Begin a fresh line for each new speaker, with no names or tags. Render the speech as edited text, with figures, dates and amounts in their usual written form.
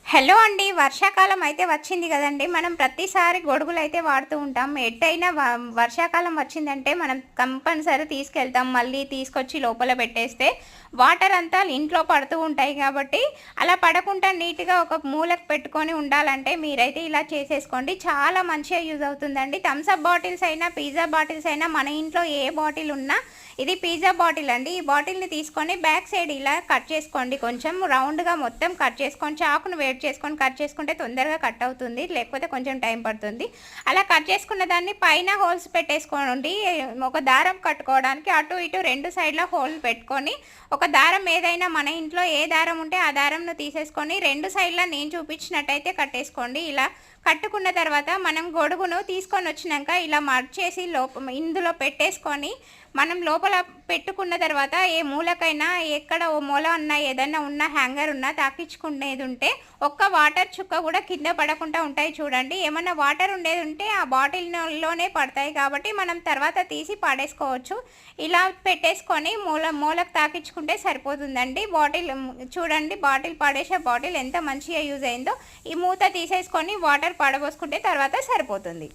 Hello అండి. వర్షాకాలం అయితే వచ్చింది కదండీ! మనం ప్రతిసారి గొడుగులైతే వాడుతూ ఉంటాం. ఎటైనా వర్షాకాలం వచ్చిందంటే మనం కంపల్సరీ తీసుకెళ్తాం. మళ్ళీ తీసుకొచ్చి లోపల పెట్టేస్తే వాటర్ అంతా ఇంట్లో పడుతూ ఉంటాయి కాబట్టి, అలా పడకుండా నీట్‌గా ఒక మూలకు పెట్టుకొని ఉండాలంటే మీరైతే ఇలా చేసేసుకోండి. చాలా మంచిగా యూజ్ అవుతుందండి. థమ్స్ అప్ బాటిల్స్ అయినా, పిజ్జా బాటిల్స్ అయినా మన ఇంట్లో ఏ బాటిల్ ఉన్నా ఇది పిజ్జా బాటిల్ అండి. ఈ బాటిల్‌ని తీసుకొని బ్యాక్ సైడ్ ఇలా కట్ చేసుకోండి. కొంచెం రౌండ్‌గా మొత్తం కట్ చేసుకొని చాకును వేడి చేసుకొని కట్ చేసుకుంటే తొందరగా కట్ అవుతుంది. లేకపోతే కొంచెం టైం పడుతుంది. అలా కట్ చేసుకున్న దాన్ని పైన హోల్స్ పెట్టేసుకోండి. ఒక దారం కట్టుకోవడానికి అటు ఇటు 2 సైడ్‌ల హోల్ పెట్టుకొని, ఒక దారం ఏదైనా మన ఇంట్లో ఏ దారం ఉంటే ఆ దారంను తీసేసుకొని 2 సైడ్‌ల నేను చూపించినట్టయితే కట్టేసుకోండి. ఇలా కట్టుకున్న తర్వాత మనం గొడుగును తీసుకొనొచ్చినంక ఇలా మడిచేసి ఇందులో పెట్టేసుకొని, మనం లోపల పెట్టుకున్న తర్వాత ఏ మూలకైనా ఎక్కడ ఓ మూల ఉన్నా ఏదన్నా ఉన్నా హ్యాంగర్ ఉన్నా తాకించుకునేదుంటే ఒక్క వాటర్ చుక్క కూడా కింద పడకుండా ఉంటాయి చూడండి. ఏమన్నా వాటర్ ఉండేదుంటే ఆ బాటిల్‌లోనే పడతాయి కాబట్టి మనం తర్వాత తీసి పడేసుకోవచ్చు. ఇలా పెట్టేసుకొని మూలకు తాకించుకుంటే సరిపోతుందండి. చూడండి బాటిల్ పడేసే బాటిల్ ఎంత మంచిగా యూజ్ అయిందో. ఈ మూత తీసేసుకొని వాటర్ పడబోసుకుంటే తర్వాత సరిపోతుంది.